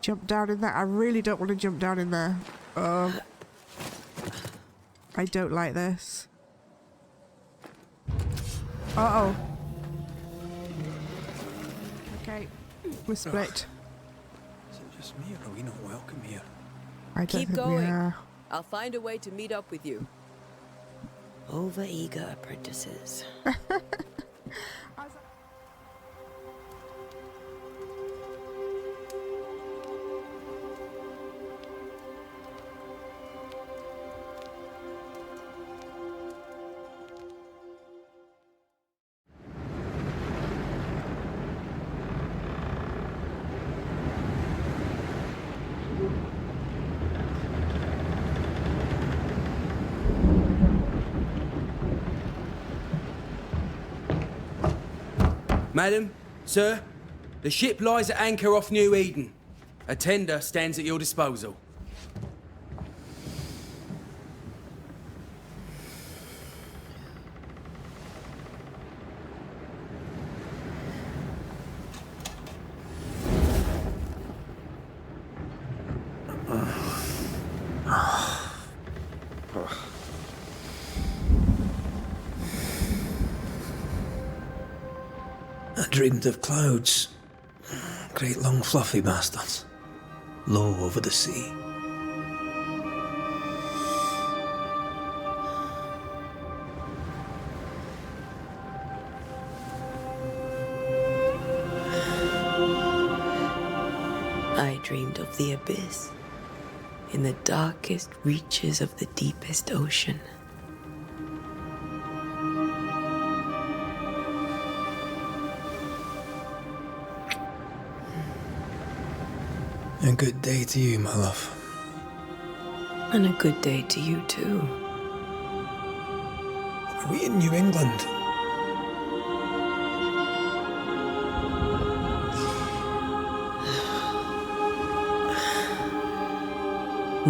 Jump down in there. I really don't want to jump down in there. I don't like this. Uh-oh. Okay, we're split. Is it just me, or are we not welcome here? I don't Keep think we going. are. I'll find a way to meet up with you. Over-eager apprentices. Madam, sir, the ship lies at anchor off New Eden. A tender stands at your disposal. I dreamed of clouds. Great long fluffy bastards. Low over the sea. I dreamed of the abyss, in the darkest reaches of the deepest ocean. A good day to you, my love. And a good day to you too. Are we in New England?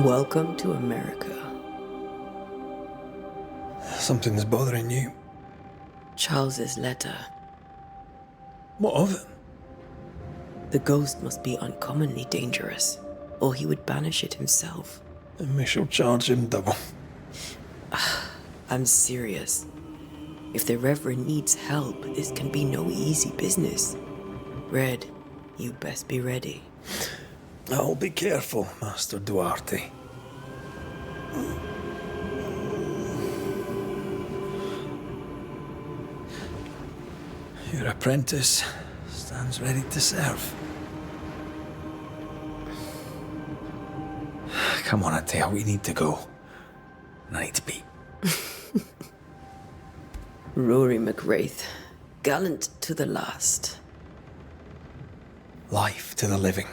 Welcome to America. Something's bothering you. Charles's letter. What of it? The ghost must be uncommonly dangerous, or he would banish it himself. And we shall charge him double. I'm serious. If the Reverend needs help, this can be no easy business. Red, you best be ready. I'll be careful, Master Duarte. Your apprentice stands ready to serve. Come on, Atea, we need to go. And I need to be. Rory McWraith, gallant to the last. Life to the living,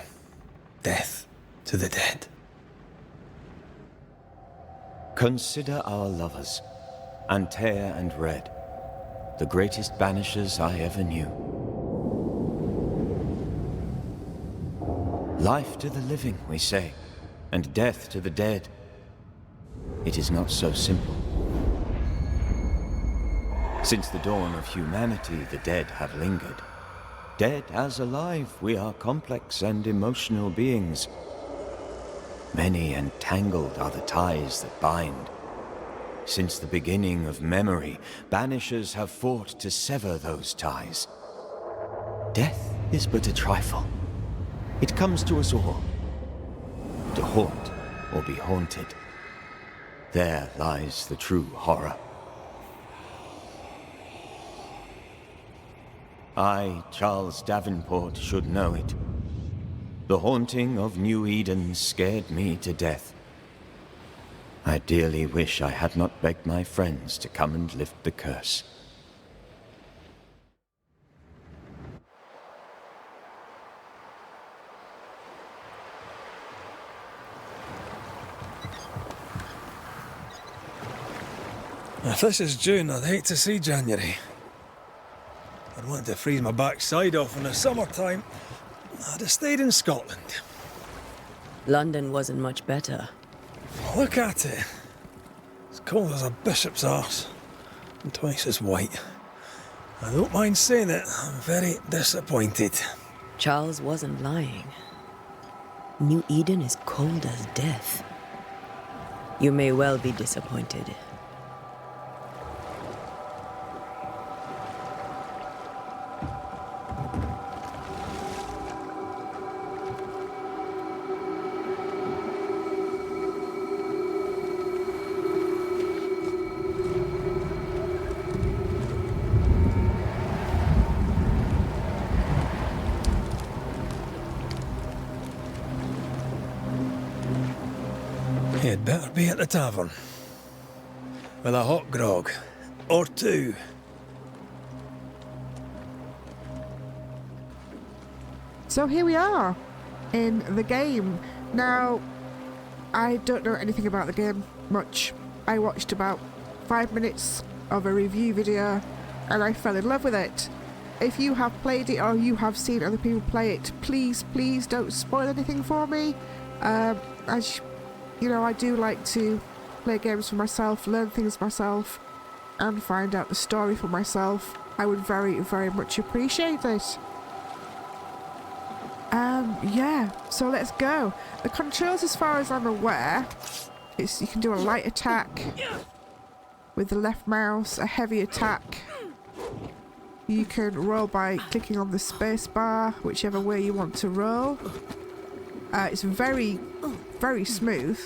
death to the dead. Consider our lovers, Antea and Red, the greatest banishers I ever knew. Life to the living, we say, and death to the dead. It is not so simple. Since the dawn of humanity, the dead have lingered. Dead as alive, we are complex and emotional beings. Many and tangled are the ties that bind. Since the beginning of memory, banishers have fought to sever those ties. Death is but a trifle. It comes to us all. To haunt or be haunted. There lies the true horror. I, Charles Davenport, should know it. The haunting of New Eden scared me to death. I dearly wish I had not begged my friends to come and lift the curse. If this is June, I'd hate to see January. I'd want to freeze my backside off in the summertime. I'd have stayed in Scotland. London wasn't much better. Look at it. It's cold as a bishop's arse. And twice as white. I don't mind saying it, I'm very disappointed. Charles wasn't lying. New Eden is cold as death. You may well be disappointed. You'd better be at the tavern. With a hot grog. Or two. So here we are in the game. Now, I don't know anything about the game much. I watched about 5 minutes of a review video and I fell in love with it. If you have played it or you have seen other people play it, please don't spoil anything for me. As you know, I do like to play games for myself, learn things myself, and find out the story for myself. I would very much appreciate it. Yeah, so let's go. The controls, as far as I'm aware, you can do a light attack with the left mouse, a heavy attack. You can roll by clicking on the space bar, whichever way you want to roll. It's very smooth.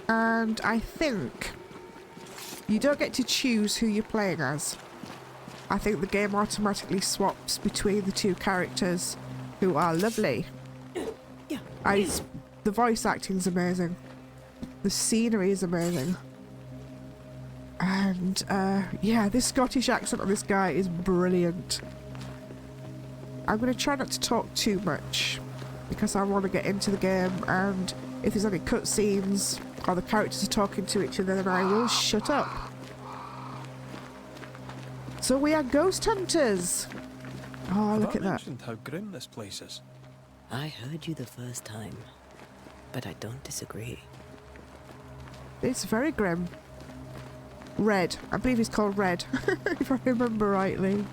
And I think you don't get to choose who you're playing as. I think the game automatically swaps between the two characters, who are lovely. The voice acting is amazing. The scenery is amazing. And yeah, this Scottish accent on this guy is brilliant. I'm going to try not to talk too much because I want to get into the game, and if there's any cutscenes or the characters are talking to each other, then I will shut up. So we are ghost hunters. Oh, look at that. Mentioned how grim this place is. I heard you the first time, but I don't disagree. It's very grim. Red. I believe he's called Red, if I remember rightly.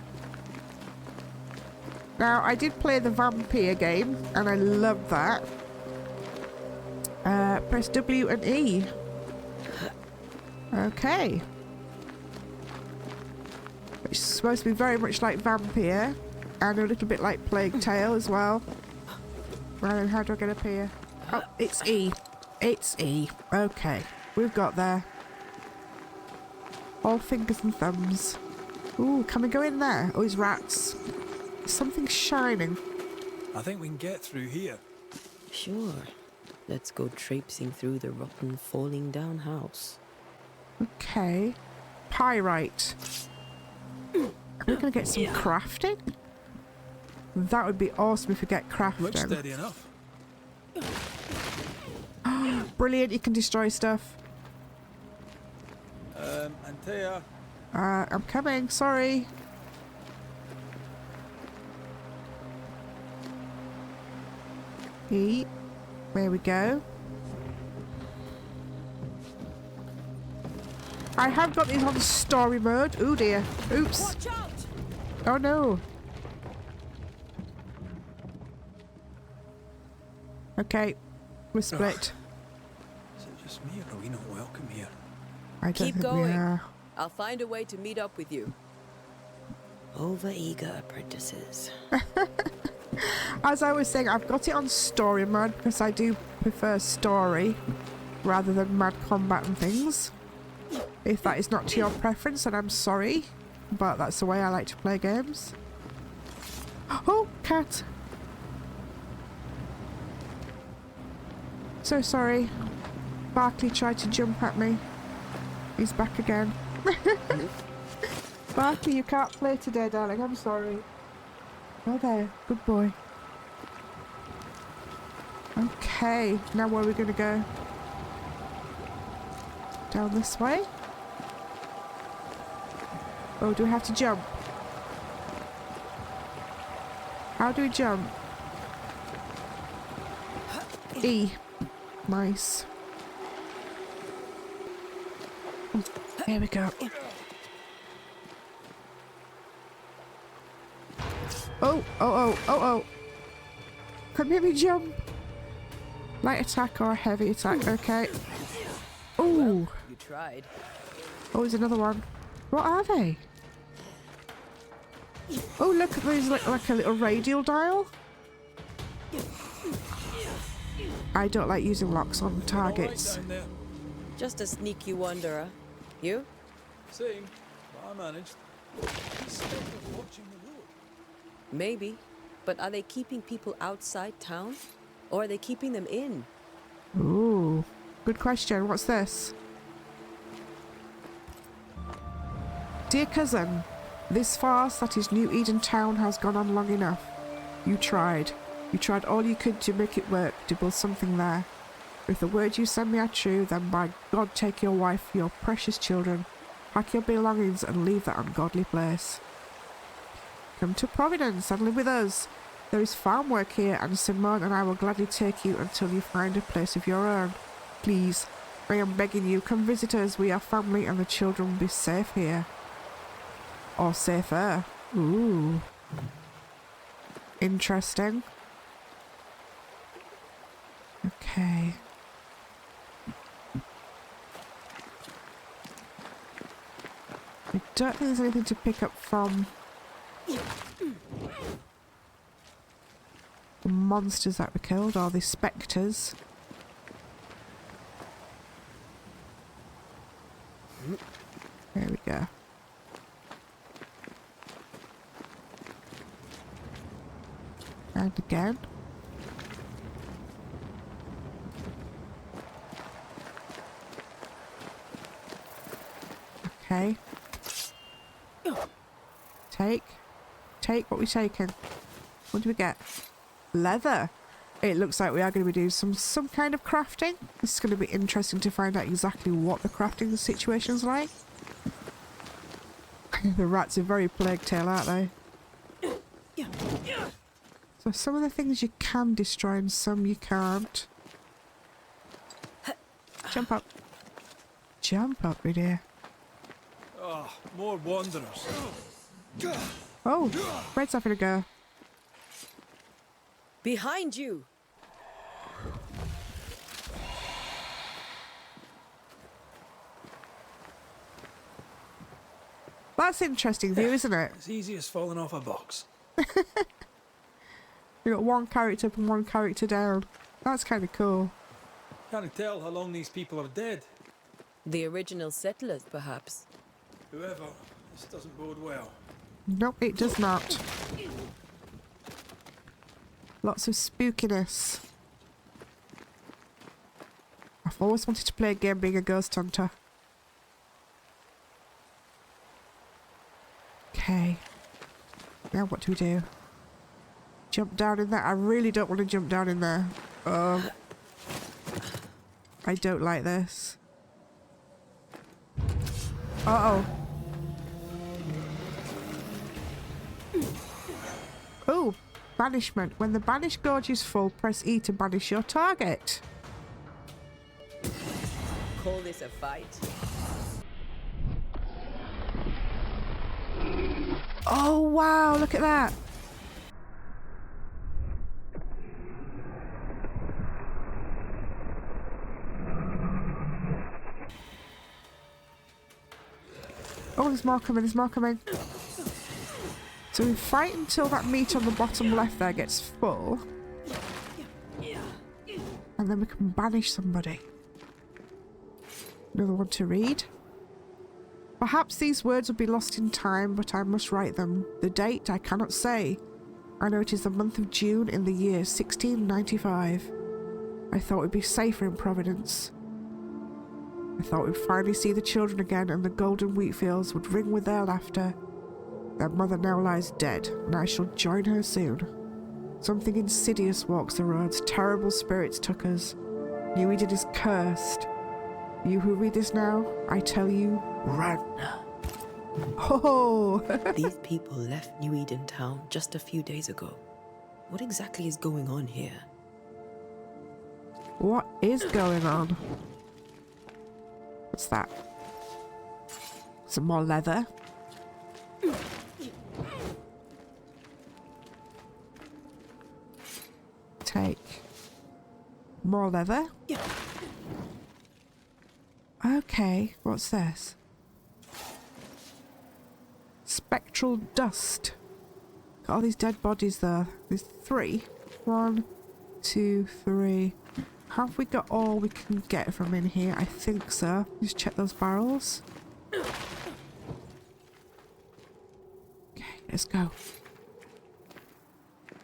Now, I did play the Vampyr game, and I loved that. Press W and E. Okay. It's supposed to be very much like Vampyr, and a little bit like Plague Tale as well. Right, then how do I get up here? Oh, it's E. It's E. Okay, we've got there. All fingers and thumbs. Ooh, can we go in there? Oh, it's rats. Something's shining. I think we can get through here. Sure. Let's go traipsing through the rotten, falling down house. Okay. Pyrite. Are we going to get some crafting? That would be awesome if we get crafting. Looks steady enough. Brilliant, you can destroy stuff. Antea. I'm coming, sorry. E. There we go. I have got these on story mode. Oh dear. Oops. Watch out! Oh no. Okay. We're split. Is it just me or are we not welcome here? I don't Keep think we going. are. I'll find a way to meet up with you. Over-eager apprentices. As I was saying, I've got it on story mode because I do prefer story rather than mad combat and things. If that is not to your preference, then I'm sorry, but that's the way I like to play games. Oh, cat. So sorry. Barkley tried to jump at me. He's back again. Barkley, you can't play today, darling. I'm sorry. Oh, there. Good boy. Okay. Now where are we going to go? Down this way? Oh, do we have to jump? How do we jump? E. Nice. There we go. Oh. Come here, me jump. Light attack or a heavy attack? Okay. Ooh. You tried. Oh, there's another one. What are they? Oh, look, there's like a little radial dial. I don't like using locks on targets. Down there. Just a sneaky wanderer. You? Same. But I managed. He's still watching the road. Maybe. But are they keeping people outside town? Or are they keeping them in? Ooh, good question. What's this? Dear cousin, this farce that is New Eden Town has gone on long enough. You tried. You tried all you could to make it work, to build something there. If the words you send me are true, then by God take your wife, your precious children, pack your belongings and leave that ungodly place. Come to Providence and live with us. There is farm work here, and Simone and I will gladly take you until you find a place of your own. Please, I am begging you, come visit us. We are family and the children will be safe here. Or safer. Ooh. Interesting. Okay. I don't think there's anything to pick up from the monsters that were killed, or the spectres. There we go. And again. Okay. Take what we taken. What do we get? Leather. It looks like we are going to be doing some kind of crafting. This is going to be interesting to find out exactly what the crafting situation's like. The rats are very Plague Tale, aren't they? So some of the things you can destroy and some you can't. Jump up. Jump up, my dear. Oh, more wanderers. Oh, Red's having a go. Behind you! That's interesting view, isn't it? As easy as falling off a box. You got one character up and one character down. That's kind of cool. Can't tell how long these people are dead. The original settlers, perhaps. Whoever, this doesn't bode well. Nope, it does not. Lots of spookiness. I've always wanted to play a game being a ghost hunter. Okay. Now what do we do? Jump down in there? I really don't want to jump down in there. I don't like this. Uh-oh. Oh, banishment. When the banish gauge is full, press E to banish your target. Call this a fight? Oh, wow, look at that. Oh, there's more coming, there's more coming. So we fight until that meat on the bottom left there gets full. And then we can banish somebody. Another one to read. Perhaps these words will be lost in time, but I must write them. The date I cannot say. I know it is the month of June in the year 1695. I thought we'd be safer in Providence. I thought we'd finally see the children again and the golden wheat fields would ring with their laughter. Their mother now lies dead, and I shall join her soon. Something insidious walks the roads, terrible spirits took us. New Eden is cursed. You who read this now, I tell you, run. Oh! These people left New Eden Town just a few days ago. What exactly is going on here? What is going on? What's that? Some more leather. Take. More leather. Okay, what's this? Spectral dust. Got all these dead bodies there. There's 3. 1, 2, 3. Have we got all we can get from in here? I think so. Just check those barrels. Okay, let's go.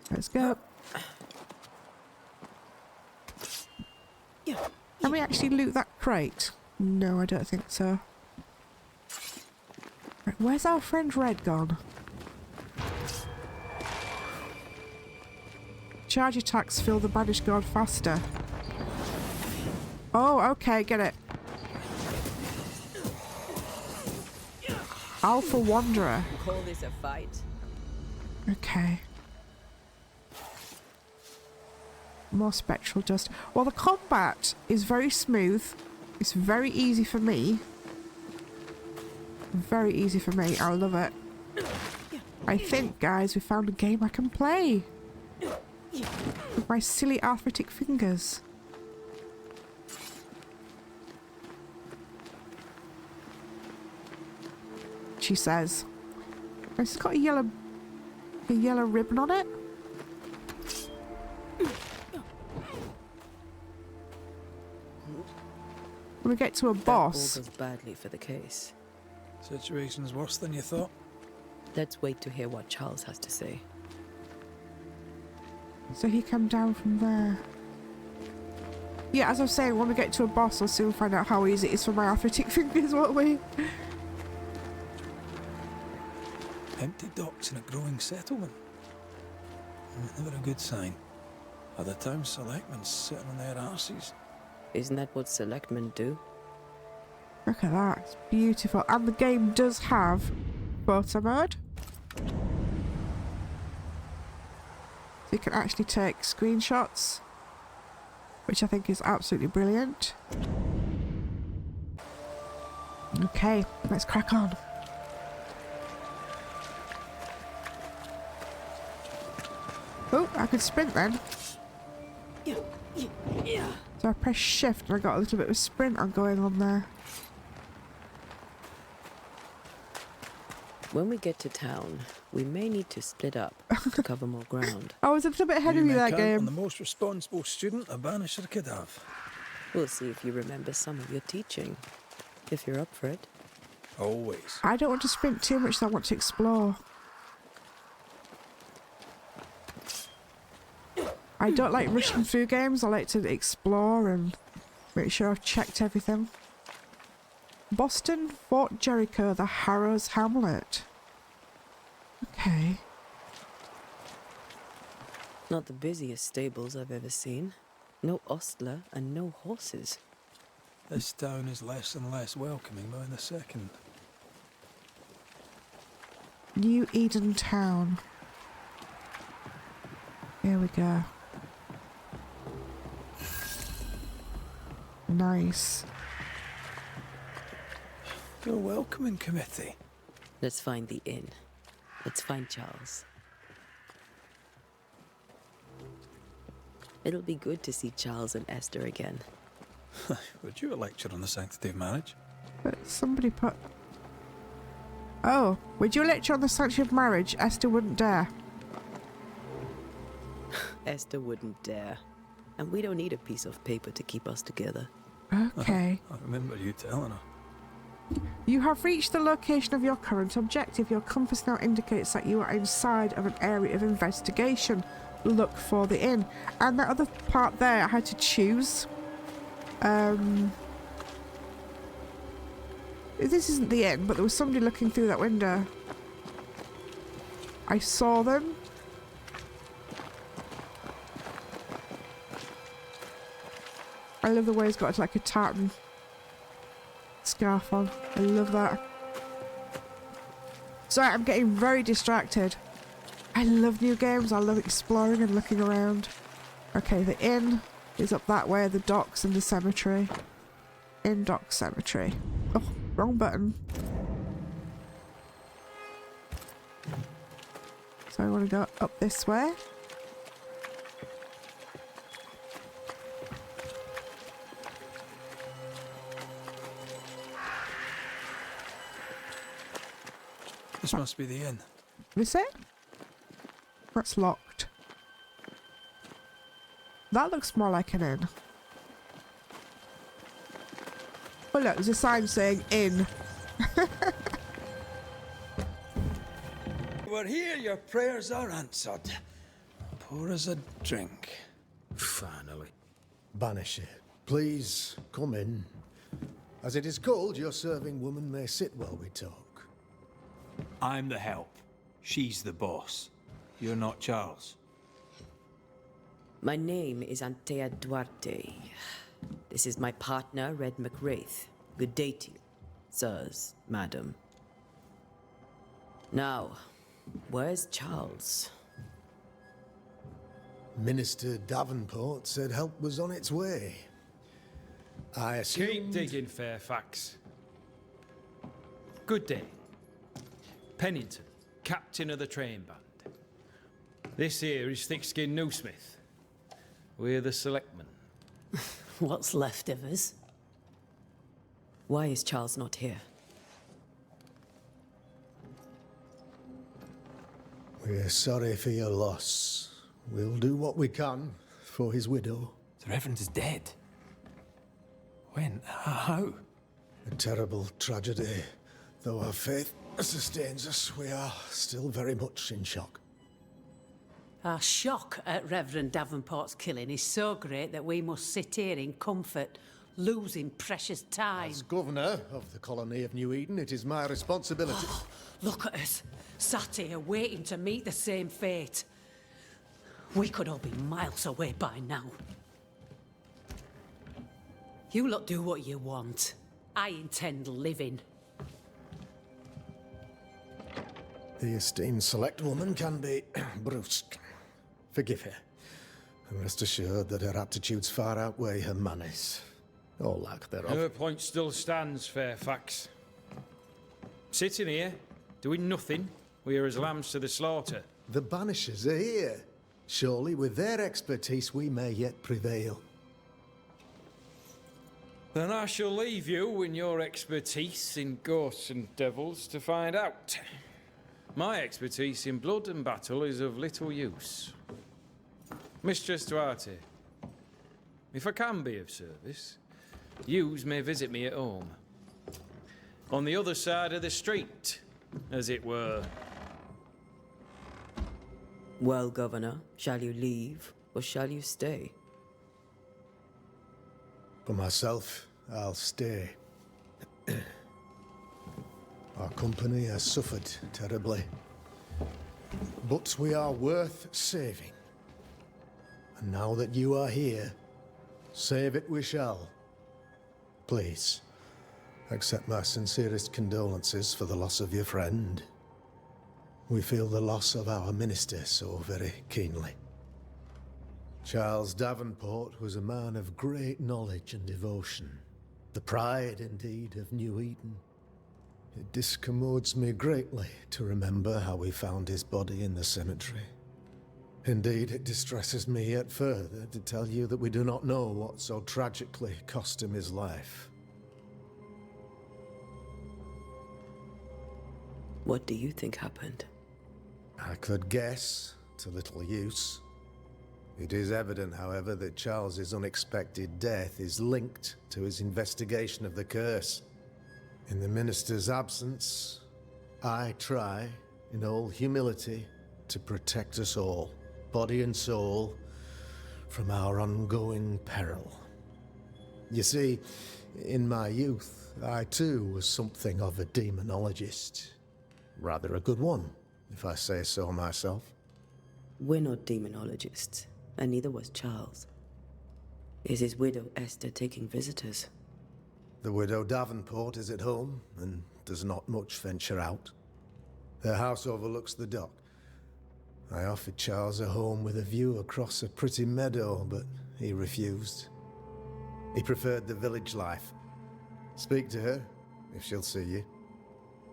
Let's go. Can we actually loot that crate? No, I don't think so. Right, where's our friend Red gone? Charge attacks fill the banished guard faster. Oh, okay, get it. Alpha Wanderer. Call this a fight? Okay. More spectral dust. Well, the combat is very smooth. It's very easy for me. Very easy for me. I love it. I think, guys, we found a game I can play. With my silly arthritic fingers. She says. It's got a yellow ribbon on it. When we get to a boss. That all goes badly for the case. Situation's worse than you thought. Let's wait to hear what Charles has to say. So he come down from there. Yeah, as I was saying, when we get to a boss, we'll soon find out how easy it is for my arthritic fingers, won't we? Empty docks in a growing settlement. Never a good sign. Other town selectmen sitting on their arses. Isn't that what selectmen do? Look at that. It's beautiful. And the game does have photo mode. So you can actually take screenshots, which I think is absolutely brilliant. Okay, let's crack on. Oh, I could sprint then. So I pressed shift and I got a little bit of a sprint on going on there. When we get to town, we may need to split up to cover more ground. I was a little bit ahead of you that On game. the most responsible student a Banisher could have. We'll see if you remember some of your teaching, if you're up for it. Always. I don't want to sprint too much, so I want to explore. I don't like rushing through games. I like to explore and make sure I've checked everything. Boston, Fort Jericho, the Harrows Hamlet. Okay. Not the busiest stables I've ever seen. No ostler and no horses. This town is less and less welcoming by the second. New Eden Town. Here we go. Nice. Your welcoming committee. Let's find the inn. Let's find Charles. It'll be good to see Charles and Esther again. Would you a lecture on the sanctity of marriage? But somebody put... Oh, would you lecture on the sanctity of marriage? Esther wouldn't dare. Esther wouldn't dare. And we don't need a piece of paper to keep us together. Okay. I remember you telling her. You have reached the location of your current objective. Your compass now indicates that you are inside of an area of investigation. Look for the inn. And that other part there, I had to choose. This isn't the inn, but there was somebody looking through that window. I saw them. I love the way he's got like a tartan scarf on. I love that. Sorry, I'm getting very distracted. I love new games. I love exploring and looking around. Okay, the inn is up that way, the docks and the cemetery. Inn, dock, cemetery. Oh, wrong button. So I want to go up this way. This must be the inn. Is it? That's locked. That looks more like an inn. Oh look, there's a sign saying inn. We're here, your prayers are answered. Pour us a drink. Finally. Banisher, please come in. As it is cold, your serving woman may sit while we talk. I'm the help. She's the boss. You're not Charles. My name is Antea Duarte. This is my partner, Red McWraith. Good day to you, sirs, madam. Now, where's Charles? Minister Davenport said help was on its way. I assumed... Keep digging, Fairfax. Good day. Pennington, captain of the train band. This here is Thickskin Newsmith. We're the selectmen. What's left of us? Why is Charles not here? We're sorry for your loss. We'll do what we can for his widow. The Reverend is dead. When? How? A terrible tragedy. Though our faith sustains us, we are still very much in shock. Our shock at Reverend Davenport's killing is so great that we must sit here in comfort, losing precious time. As governor of the colony of New Eden, it is my responsibility... Look at us, sat here waiting to meet the same fate. We could all be miles away by now. You lot do what you want. I intend living. The esteemed select woman can be brusque. Forgive her. And rest assured that her aptitudes far outweigh her manners. Or lack thereof. Her point still stands, Fairfax. Sitting here, doing nothing, we are as lambs to the slaughter. The Banishers are here. Surely with their expertise we may yet prevail. Then I shall leave you and your expertise in ghosts and devils to find out. My expertise in blood and battle is of little use. Mistress Duarte, if I can be of service, yous may visit me at home. On the other side of the street, as it were. Well, Governor, shall you leave or shall you stay? For myself, I'll stay. Our company has suffered terribly. But we are worth saving. And now that you are here, save it we shall. Please, accept my sincerest condolences for the loss of your friend. We feel the loss of our minister so very keenly. Charles Davenport was a man of great knowledge and devotion. The pride, indeed, of New Eden. It discommodes me greatly to remember how we found his body in the cemetery. Indeed, it distresses me yet further to tell you that we do not know what so tragically cost him his life. What do you think happened? I could guess, to little use. It is evident, however, that Charles's unexpected death is linked to his investigation of the curse. In the minister's absence, I try, in all humility, to protect us all, body and soul, from our ongoing peril. You see, in my youth, I too was something of a demonologist. Rather a good one, if I say so myself. We're not demonologists, and neither was Charles. Is his widow Esther taking visitors? The widow Davenport is at home, and does not much venture out. Their house overlooks the dock. I offered Charles a home with a view across a pretty meadow, but he refused. He preferred the village life. Speak to her, if she'll see you.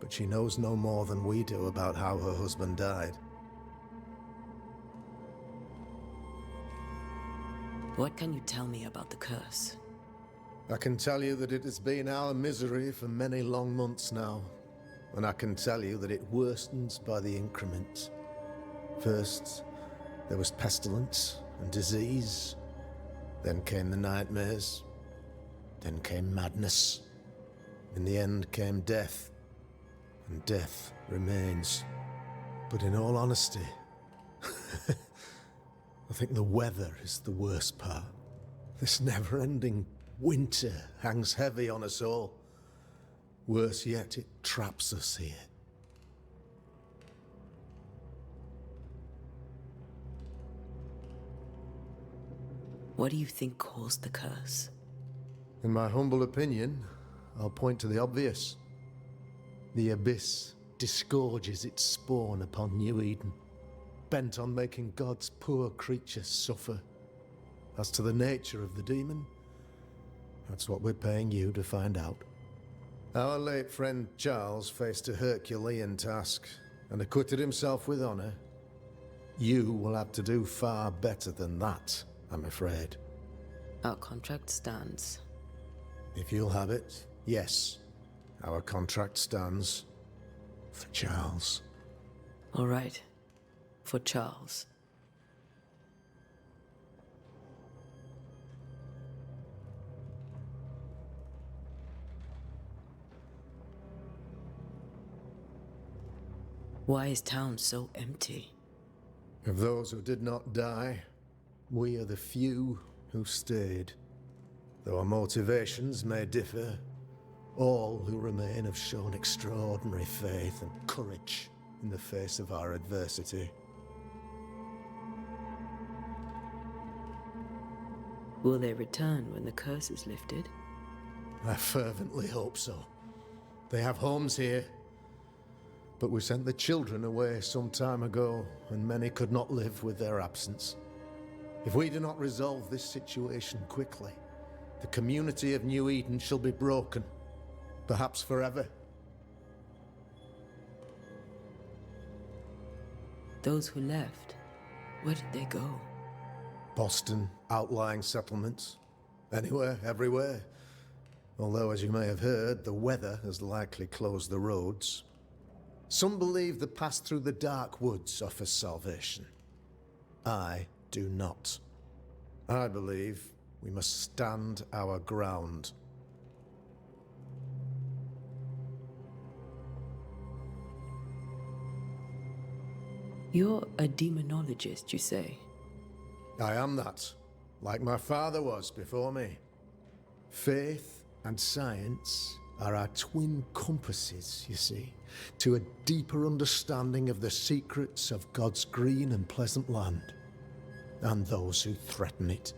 But she knows no more than we do about how her husband died. What can you tell me about the curse? I can tell you that it has been our misery for many long months now. and I can tell you that it worsens by the increment. First, there was pestilence and disease. Then came the nightmares. Then came madness. In the end came death. And death remains. But in all honesty, I think the weather is the worst part. This never-ending winter hangs heavy on us all. Worse yet, it traps us here. What do you think caused the curse? In my humble opinion, I'll point to the obvious. The Abyss disgorges its spawn upon New Eden, bent on making God's poor creatures suffer. As to the nature of the demon, that's what we're paying you to find out. Our late friend Charles faced a Herculean task and acquitted himself with honor. You will have to do far better than that, I'm afraid. Our contract stands. If you'll have it, yes. Our contract stands for Charles. All right. For Charles. Why is town so empty? Of those who did not die, we are the few who stayed. Though our motivations may differ, all who remain have shown extraordinary faith and courage in the face of our adversity. Will they return when the curse is lifted? I fervently hope so. They have homes here, but we sent the children away some time ago, and many could not live with their absence. If we do not resolve this situation quickly, the community of New Eden shall be broken, perhaps forever. Those who left, where did they go? Boston, outlying settlements, anywhere, everywhere. Although, as you may have heard, the weather has likely closed the roads. Some believe the path through the dark woods offers salvation. I do not. I believe we must stand our ground. You're a demonologist, you say? I am that, like my father was before me. Faith and science are our twin compasses, you see, to a deeper understanding of the secrets of God's green and pleasant land, and those who threaten it.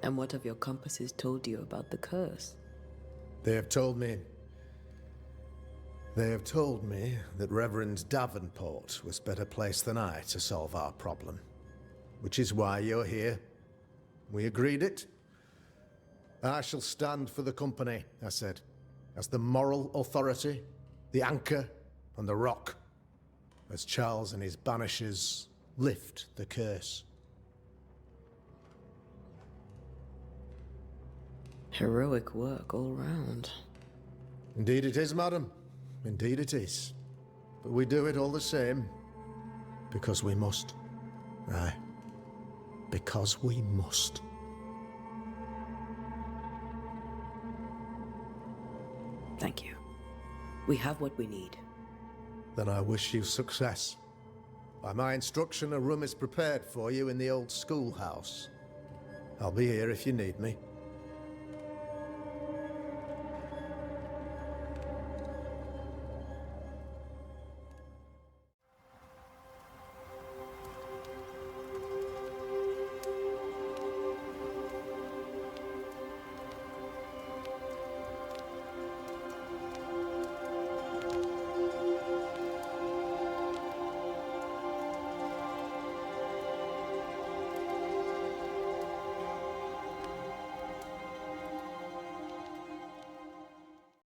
And what have your compasses told you about the curse? They have told me that Reverend Davenport was better placed than I to solve our problem. Which is why you're here. We agreed it. I shall stand for the company, I said, as the moral authority, the anchor, and the rock, as Charles and his Banishers lift the curse. Heroic work all round. Indeed it is, madam. Indeed it is. But we do it all the same, because we must. Aye. Because we must. Thank you. We have what we need. Then I wish you success. By my instruction, a room is prepared for you in the old schoolhouse. I'll be here if you need me.